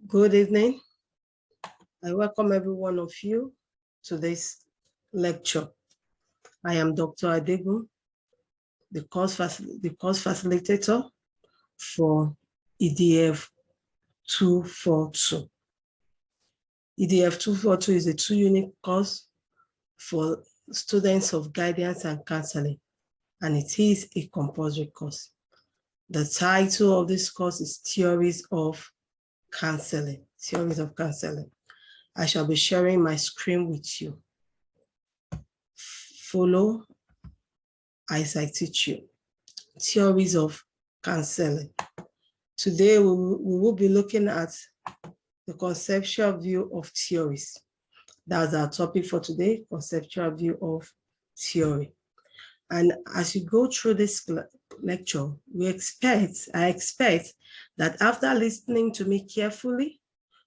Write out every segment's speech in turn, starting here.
Good evening. I welcome every one of you to this lecture. I am Dr. Adegun, the course facilitator for EDF 242. EDF 242 is a 2-unit course for students of guidance and counseling, and it is a compulsory course. The title of this course is Theories of Counseling. Theories of Counseling. I shall be sharing my screen with you. Follow as I teach you. Theories of counseling. Today, we will be looking at the conceptual view of theories. That's our topic for today, conceptual view of theory. And as you go through this lecture, I expect that after listening to me carefully,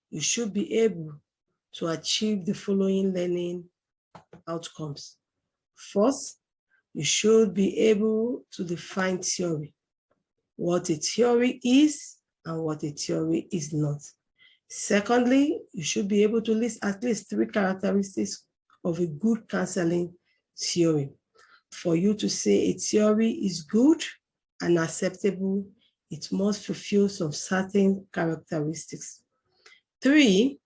you should be able to achieve the following learning outcomes. First, you should be able to define theory, what a theory is and what a theory is not. Secondly, you should be able to list at least 3 characteristics of a good counseling theory. For you to say a theory is good and acceptable, it must fulfill some certain characteristics. 3,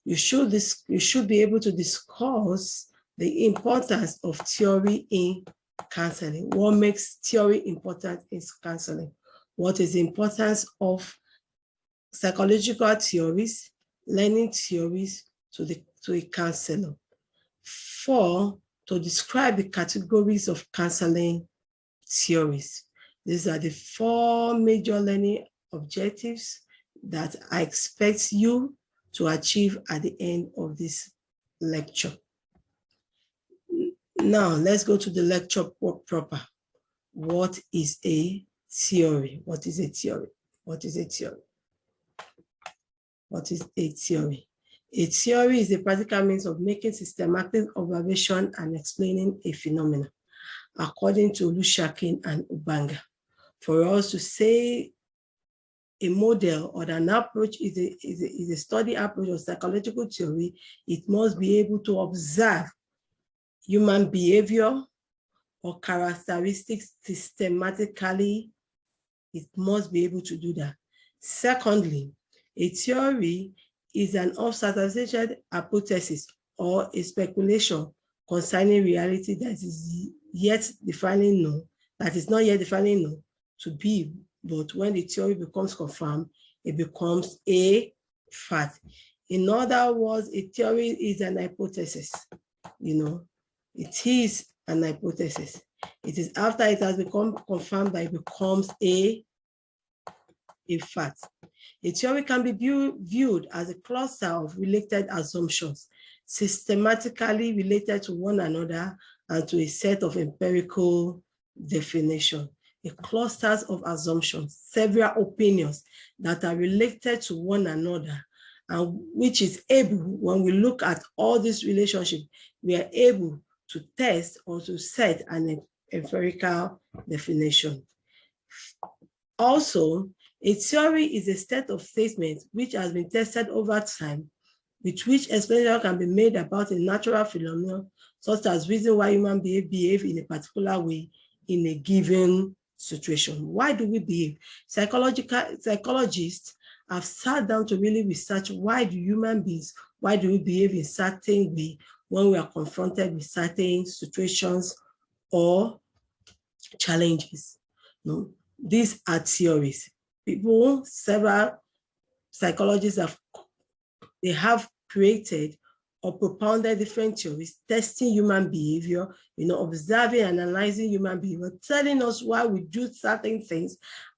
you should be able to discuss the importance of theory in counseling. What makes theory important in counseling? What is the importance of psychological theories, learning theories to a counselor? 4, to describe the categories of counseling theories. These are the 4 major learning objectives that I expect you to achieve at the end of this lecture. Now, let's go to the lecture proper. What is a theory? What is a theory? What is a theory? What is a theory? A theory is a practical means of making systematic observation and explaining a phenomenon, according to Lushakin and Ubanga. For us to say a model or an approach is a study approach of psychological theory, it must be able to observe human behavior or characteristics systematically. It must be able to do that. Secondly, a theory is an observation hypothesis or a speculation concerning reality that is yet definitely known, that is not yet definitely known to be, but when the theory becomes confirmed, it becomes a fact. In other words, a theory is an hypothesis. It is an hypothesis. It is after it has become confirmed that it becomes a fact. A theory can be viewed as a cluster of related assumptions, systematically related to one another and to a set of empirical definitions. A clusters of assumptions, several opinions that are related to one another, and which is able, when we look at all these relationships, we are able to test or to set an empirical definition. Also, a theory is a set of statements which has been tested over time, with which explanation can be made about a natural phenomenon, such as reason why human behave in a particular way in a given situation. Why do we behave? Psychologists have sat down to really research why do human beings, why do we behave in certain way when we are confronted with certain situations or challenges. No? These are theories. Several psychologists have created or propounded different theories, testing human behavior, observing and analyzing human behavior, telling us why we do certain things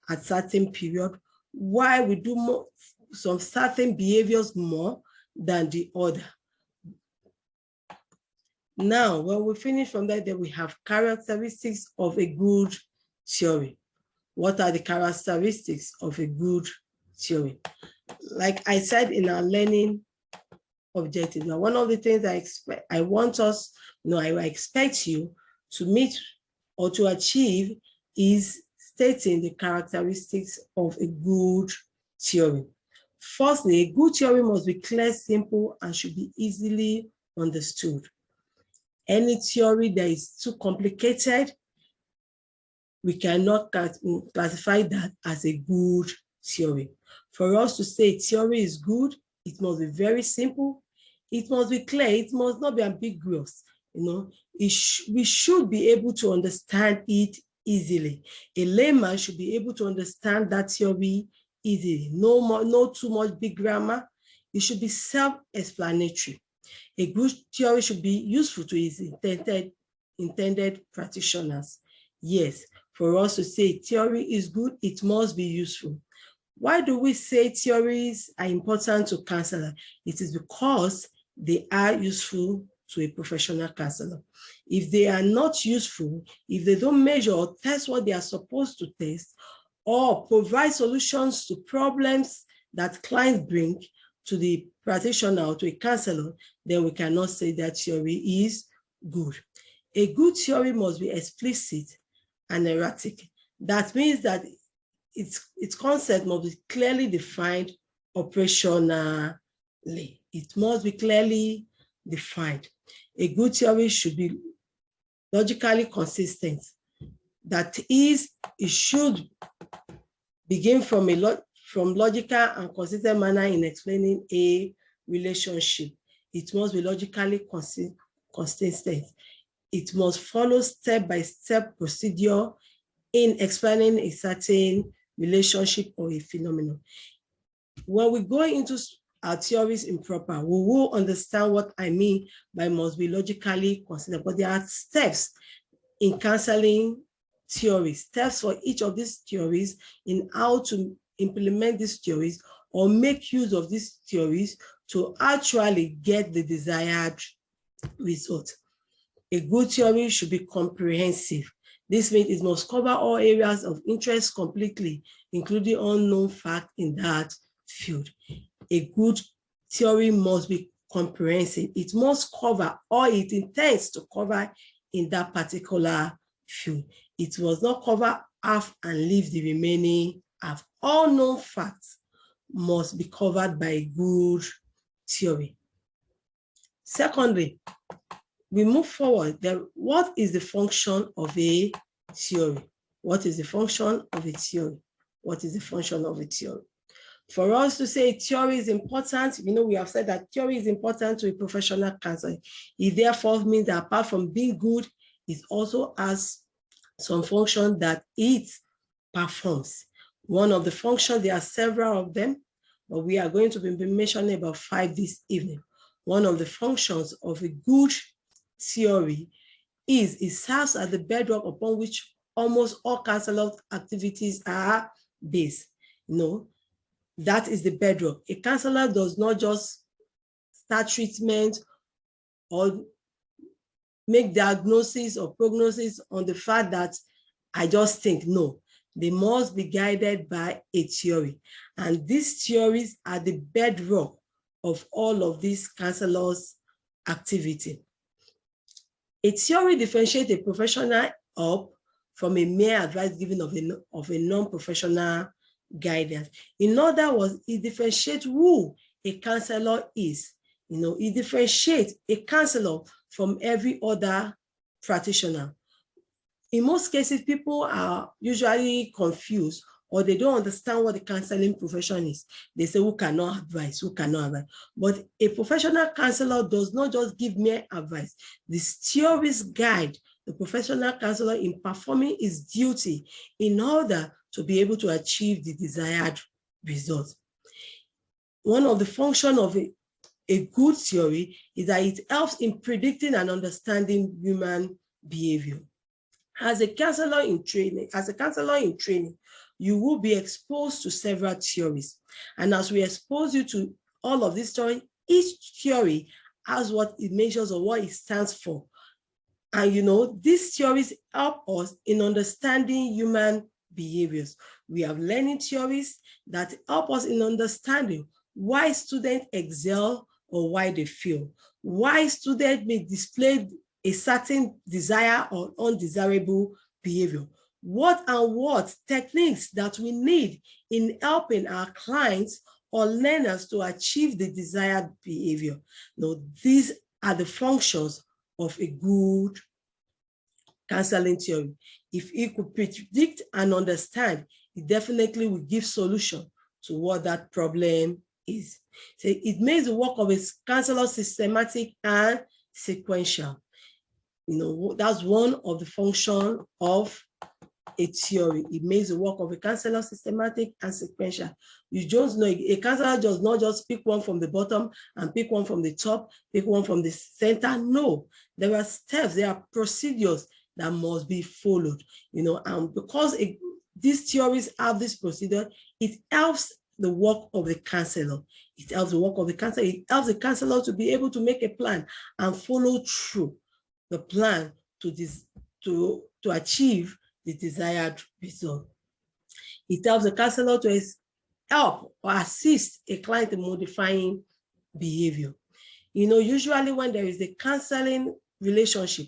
at certain period, why we do some certain behaviors more than the other. Now, when we finish from that, then we have characteristics of a good theory. What are the characteristics of a good theory? Like I said in our learning objective, now one of the things I expect you to meet or to achieve is stating the characteristics of a good theory. Firstly, a good theory must be clear, simple, and should be easily understood. Any theory that is too complicated, we cannot classify that as a good theory. For us to say theory is good, it must be very simple, it must be clear, it must not be ambiguous. We should be able to understand it easily. A layman should be able to understand that theory easily. No too much big grammar. It should be self-explanatory. A good theory should be useful to its intended practitioners. Yes, for us to say theory is good, it must be useful. Why do we say theories are important to counselors? It is because they are useful to a professional counselor. If they are not useful, if they don't measure or test what they are supposed to test, or provide solutions to problems that clients bring to the practitioner or to a counselor, then we cannot say that theory is good. A good theory must be explicit and erratic. That means that its concept must be clearly defined operationally. It must be clearly defined. A good theory should be logically consistent. That is, it should begin from logical and consistent manner in explaining a relationship. It must be logically consistent. It must follow step-by-step procedure in explaining a certain relationship or a phenomenon. When we go into our theories improper, we will understand what I mean by must be logically consistent. But there are steps in counseling theories, steps for each of these theories in how to implement these theories or make use of these theories to actually get the desired result. A good theory should be comprehensive. This means it must cover all areas of interest completely, including unknown facts in that field. A good theory must be comprehensive. It must cover all it intends to cover in that particular field. It must not cover half and leave the remaining half. All known facts must be covered by a good theory. Secondly, we move forward. Then, what is the function of a theory? What is the function of a theory? What is the function of a theory? For us to say theory is important, we have said that theory is important to a professional counselor. It therefore means that apart from being good, it also has some function that it performs. One of the functions, there are several of them, but we are going to be mentioning about 5 this evening. One of the functions of a good theory is it serves as the bedrock upon which almost all counselor activities are based. That is the bedrock. A counselor does not just start treatment or make diagnosis or prognosis on the fact that I just think. No, they must be guided by a theory. And these theories are the bedrock of all of these counselors' activity. A theory differentiates a professional help from a mere advice given of a non-professional guidance. In other words, it differentiates who a counselor is. It differentiates a counselor from every other practitioner. In most cases, people are usually confused or they don't understand what the counseling profession is. They say, who cannot advise, who cannot advise. But a professional counselor does not just give mere advice. These theories guide the professional counselor in performing his duty in order to be able to achieve the desired result. One of the functions of a good theory is that it helps in predicting and understanding human behavior. As a counselor in training, you will be exposed to several theories. And as we expose you to all of these theories, each theory has what it measures or what it stands for. And these theories help us in understanding human behaviors. We have learning theories that help us in understanding why students excel or why they fail, why students may display a certain desire or undesirable behavior, what techniques that we need in helping our clients or learners to achieve the desired behavior. Now, these are the functions of a good counseling theory. If it could predict and understand, it definitely will give solution to what that problem is. So it makes the work of a counselor systematic and sequential. That's one of the functions of a theory. It makes the work of a counselor systematic and sequential. You just know a counselor does not just pick one from the bottom and pick one from the top, pick one from the center. No, there are steps, there are procedures that must be followed. And because these theories have this procedure, it helps the work of the counselor. It helps the work of the counselor. It helps the counselor to be able to make a plan and follow through the plan to achieve the desired result. It helps the counselor to help or assist a client in modifying behavior. Usually when there is a counseling relationship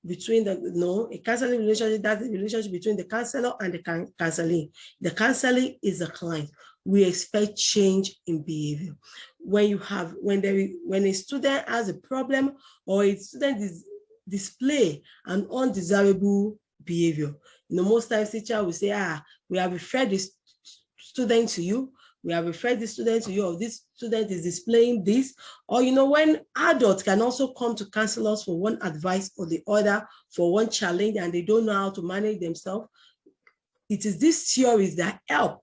between a counseling relationship, that's the relationship between the counselor and the counseling. The counseling is the client. We expect change in behavior. When a student has a problem or a student display an undesirable behavior, most times teacher will say, we have referred this student to you. We have referred this student to you, or this student is displaying this. Or, when adults can also come to counselors for one advice or the other, for one challenge, and they don't know how to manage themselves. It is these theories that help,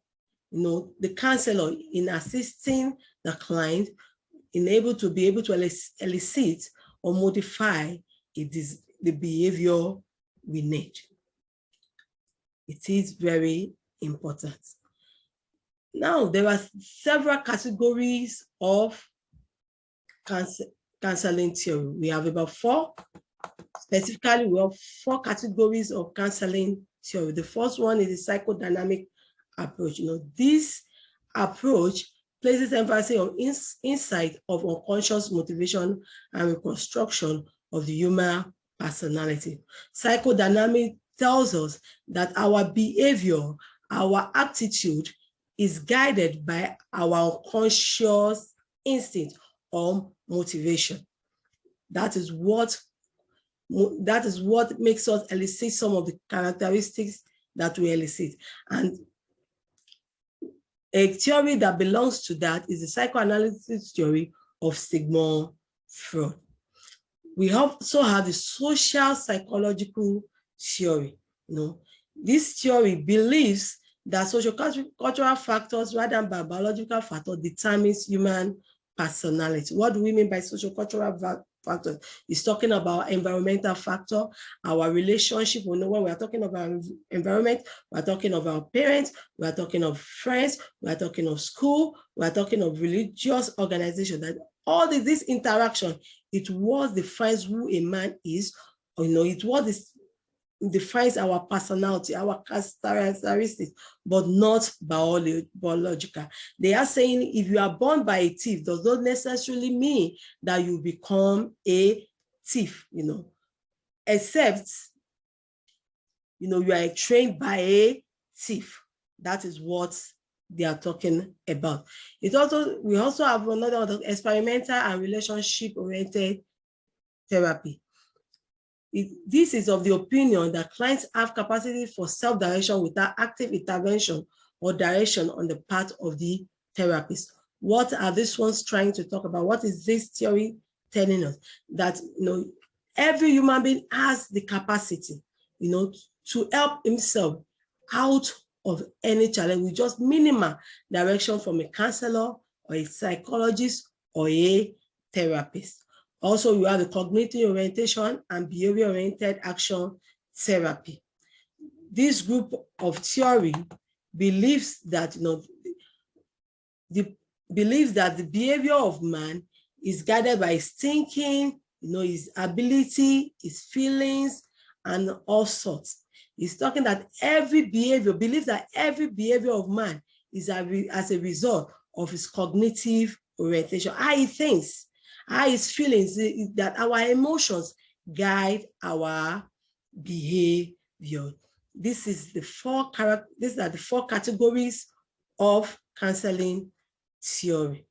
the counselor in assisting the client be able to elicit or modify the behavior we need. It is very important. Now, there are several categories of counseling theory. We have about 4. Specifically, we have 4 categories of counseling theory. The first one is the psychodynamic approach. This approach places emphasis on insight of unconscious motivation and reconstruction of the human personality. Psychodynamic tells us that our behavior, our attitude is guided by our unconscious instinct or motivation. That is what makes us elicit some of the characteristics that we elicit. And a theory that belongs to that is the psychoanalysis theory of Sigmund Freud. We also have the social psychological theory. This theory believes that social cultural factors rather than biological factors determines human personality. What do we mean by social cultural factors? It's talking about environmental factor, our relationship. When we are talking about environment, we are talking of our parents, we are talking of friends, we are talking of school, we are talking of religious organization. That all this interaction, it was defines who a man is, it was defines our personality, our characteristics, but not biological. They are saying if you are born by a thief, does not necessarily mean that you become a thief, except, you are trained by a thief. That is what they are talking about. We also have another experimental and relationship-oriented therapy. This is of the opinion that clients have capacity for self-direction without active intervention or direction on the part of the therapist. What are these ones trying to talk about? What is this theory telling us? That every human being has the capacity, to help himself out of any challenge with just minimal direction from a counselor or a psychologist or a therapist. Also, you have the cognitive orientation and behavior-oriented action therapy. This group of theory believes that the behavior of man is guided by his thinking, his ability, his feelings, and all sorts. He's talking that believes that every behavior of man is as a result of his cognitive orientation. How he thinks, how his feelings, that our emotions guide our behavior. These are the 4 categories of counseling theory.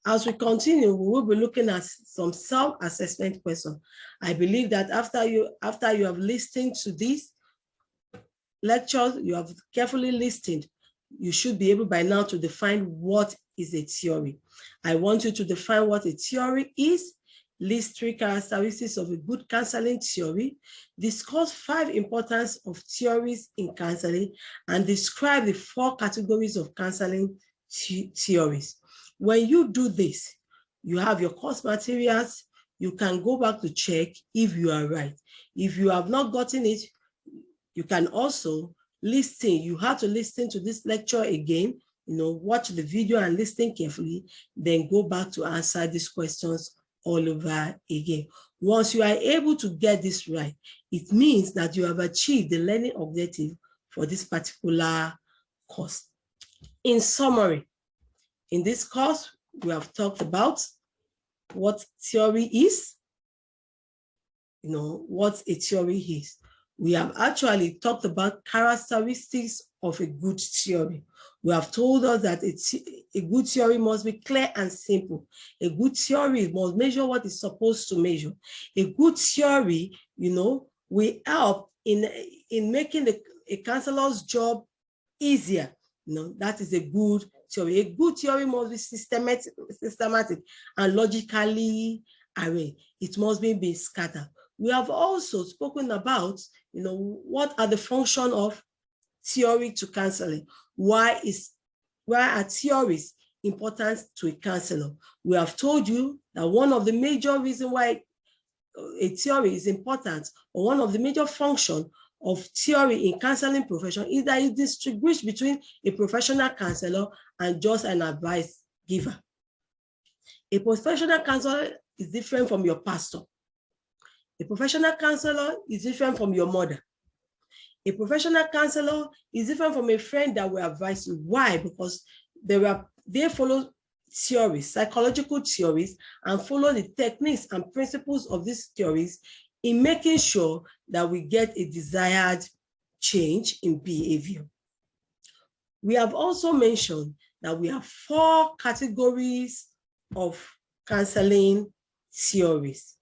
As we continue, we will be looking at some self-assessment questions. I believe that after you have listened to this lecture, you have carefully listened, you should be able by now to define what is a theory. I want you to define what a theory is, list 3 characteristics of a good counseling theory, discuss 5 importance of theories in counseling, and describe the 4 categories of counseling theories. When you do this, you have your course materials. You can go back to check if you are right. If you have not gotten it, you can also listen. You have to listen to this lecture again, watch the video and listen carefully, then go back to answer these questions all over again. Once you are able to get this right, it means that you have achieved the learning objective for this particular course. In summary, in this course, we have talked about what theory is, what a theory is. We have actually talked about characteristics of a good theory. We have told us that a good theory must be clear and simple. A good theory must measure what it's supposed to measure. A good theory, will help in making a counselor's job easier. That is a good theory. A good theory must be systematic and logically arranged. It must be scattered. We have also spoken about, what are the functions of theory to counseling? Why are theories important to a counselor? We have told you that one of the major reasons why a theory is important, or one of the major functions of theory in counseling profession, is that it distinguishes between a professional counselor and just an advice giver. A professional counselor is different from your pastor. A professional counselor is different from your mother. A professional counselor is different from a friend that will advise you. Why? Because they follow theories, psychological theories, and follow the techniques and principles of these theories in making sure that we get a desired change in behavior. We have also mentioned that we have 4 categories of counseling theories.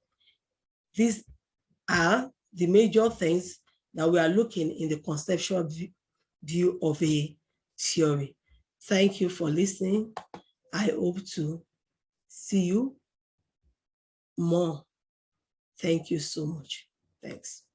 These are the major things that we are looking in the conceptual view of a theory. Thank you for listening. I hope to see you more. Thank you so much. Thanks.